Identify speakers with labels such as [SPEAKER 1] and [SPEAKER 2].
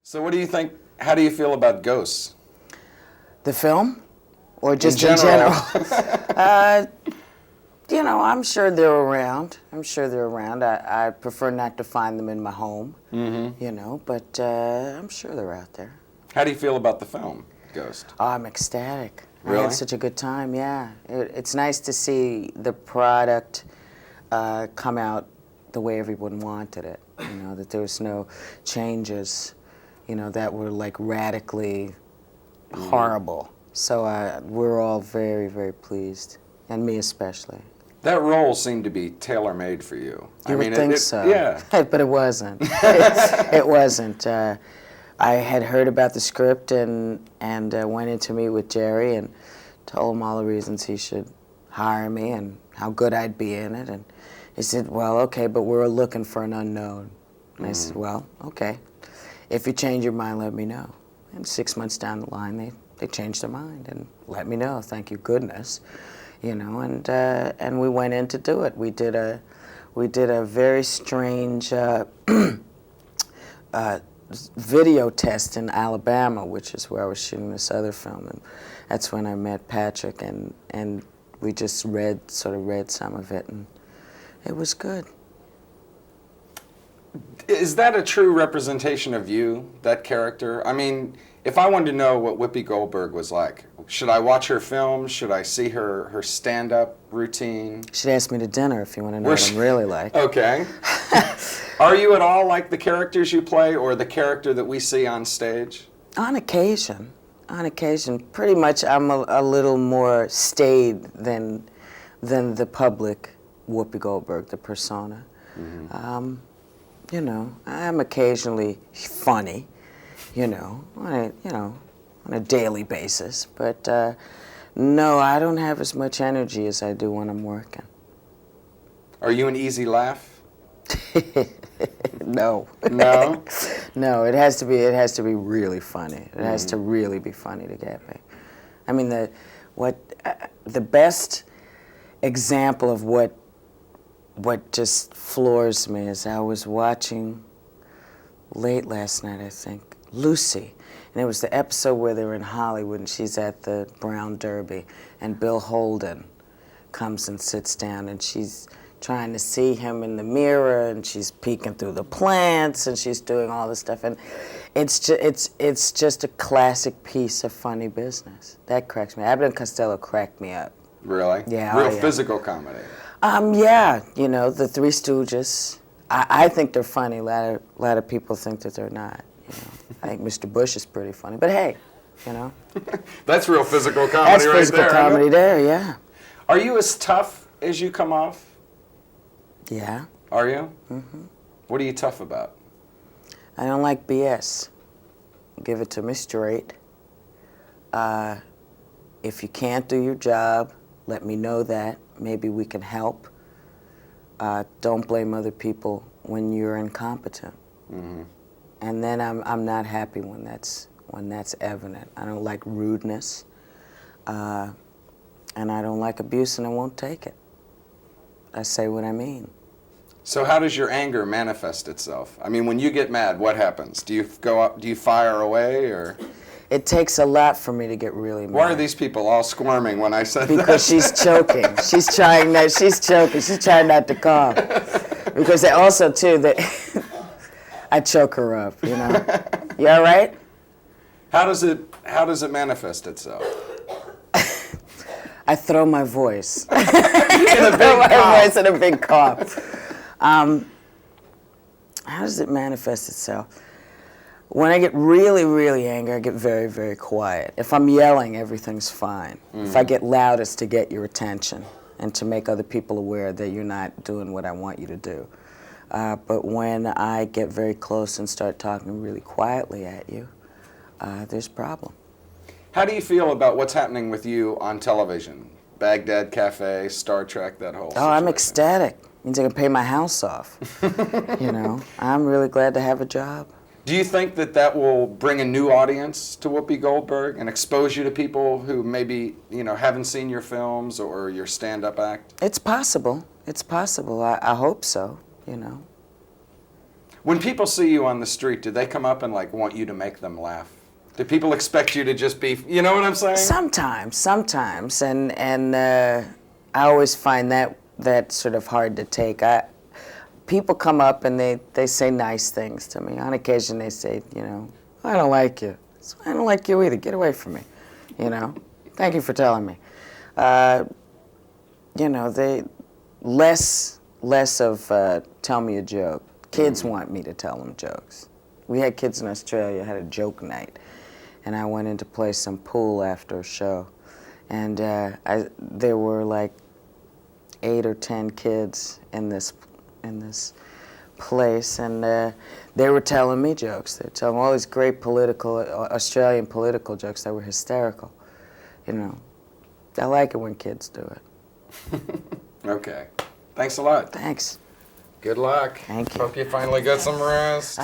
[SPEAKER 1] So what do you think, how do you feel about ghosts?
[SPEAKER 2] The film? Or just in general? You know, I'm sure they're around. I prefer not to find them in my home, you know, but I'm sure they're out there.
[SPEAKER 1] How do you feel about the film, Ghost?
[SPEAKER 2] Oh, I'm ecstatic.
[SPEAKER 1] Really?
[SPEAKER 2] I had such a good time, yeah. It's nice to see the product come out the way everyone wanted it, you know, that there was no changes, you know, that were like radically horrible. So we're all very, very pleased, and me especially.
[SPEAKER 1] That role seemed to be tailor-made for you.
[SPEAKER 2] You would think so.
[SPEAKER 1] Yeah.
[SPEAKER 2] But it wasn't. It wasn't. I had heard about the script and went in to meet with Jerry and told him all the reasons he should hire me and how good I'd be in it. And he said, well, okay, but we're looking for an unknown. And I said, well, okay. If you change your mind, let me know. And 6 months down the line, they changed their mind and let me know, thank you goodness. You know, and we went in to do it. We did a very strange video test in Alabama, which is where I was shooting this other film, and that's when I met Patrick, and we just read some of it, and it was good.
[SPEAKER 1] Is that a true representation of you, that character? I mean, if I wanted to know what Whoopi Goldberg was like, should I watch her film? Should I see her stand-up routine?
[SPEAKER 2] You should ask me to dinner if you want to know what I'm really like.
[SPEAKER 1] Okay. Are you at all like the characters you play or the character that we see on stage?
[SPEAKER 2] On occasion. Pretty much I'm a little more staid than the public Whoopi Goldberg, the persona. You know, I'm occasionally funny, you know, on a daily basis. But no, I don't have as much energy as I do when I'm working.
[SPEAKER 1] Are you an easy laugh?
[SPEAKER 2] No.
[SPEAKER 1] No?
[SPEAKER 2] No, it has to be really funny. It has to really be funny to get me. I mean, the best example of what just floors me is I was watching late last night, I think, Lucy. And it was the episode where they were in Hollywood and she's at the Brown Derby and Bill Holden comes and sits down and she's trying to see him in the mirror and she's peeking through the plants and she's doing all this stuff. And it's just a classic piece of funny business. That cracks me. Abbott and Costello cracked me up.
[SPEAKER 1] Really?
[SPEAKER 2] Yeah.
[SPEAKER 1] Real physical comedy.
[SPEAKER 2] Yeah, you know, the Three Stooges. I think they're funny. A lot of people think that they're not. You know, I think Mr. Bush is pretty funny, but hey, you know.
[SPEAKER 1] That's real physical comedy.
[SPEAKER 2] That's physical comedy there, yeah.
[SPEAKER 1] Are you as tough as you come off?
[SPEAKER 2] Yeah.
[SPEAKER 1] Are you? Mm-hmm. What are you tough about?
[SPEAKER 2] I don't like BS. Give it to me straight. If you can't do your job, let me know that. Maybe we can help. Don't blame other people when you're incompetent. And then I'm not happy when that's evident. I don't like rudeness, and I don't like abuse, and I won't take it. I say what I mean.
[SPEAKER 1] So how does your anger manifest itself? I mean, when you get mad, what happens? Do you go up? Do you fire away, or?
[SPEAKER 2] It takes a lot for me to get really mad.
[SPEAKER 1] Why are these people all squirming when I said that?
[SPEAKER 2] Because she's choking. She's choking. She's trying not to cough. Because they also, too, I choke her up, you know. You all right?
[SPEAKER 1] How does it manifest itself?
[SPEAKER 2] I throw my voice.
[SPEAKER 1] In a big
[SPEAKER 2] my
[SPEAKER 1] cough.
[SPEAKER 2] voice in a big cough. How does it manifest itself? When I get really, really angry, I get very, very quiet. If I'm yelling, everything's fine. If I get loud, it's to get your attention and to make other people aware that you're not doing what I want you to do. But when I get very close and start talking really quietly at you, there's a problem.
[SPEAKER 1] How do you feel about what's happening with you on television? Baghdad Cafe, Star Trek, that whole situation.
[SPEAKER 2] I'm ecstatic. Means I can pay my house off. You know, I'm really glad to have a job.
[SPEAKER 1] Do you think that will bring a new audience to Whoopi Goldberg and expose you to people who maybe, you know, haven't seen your films or your stand-up act?
[SPEAKER 2] It's possible. It's possible. I hope so, you know.
[SPEAKER 1] When people see you on the street, do they come up and like want you to make them laugh? Do people expect you to just be, you know what I'm saying?
[SPEAKER 2] Sometimes, and I always find that sort of hard to take. People come up and they say nice things to me. On occasion they say, you know, I don't like you. So, I don't like you either. Get away from me. You know, thank you for telling me. You know, they less of tell me a joke. Kids want me to tell them jokes. We had kids in Australia, had a joke night, and I went in to play some pool after a show, and there were like 8 or 10 kids in this place, and they were telling me jokes. They were telling all these great Australian political jokes that were hysterical. You know, I like it when kids do it.
[SPEAKER 1] Okay. Thanks a lot.
[SPEAKER 2] Thanks.
[SPEAKER 1] Good luck.
[SPEAKER 2] Thank you.
[SPEAKER 1] Hope you finally got some rest.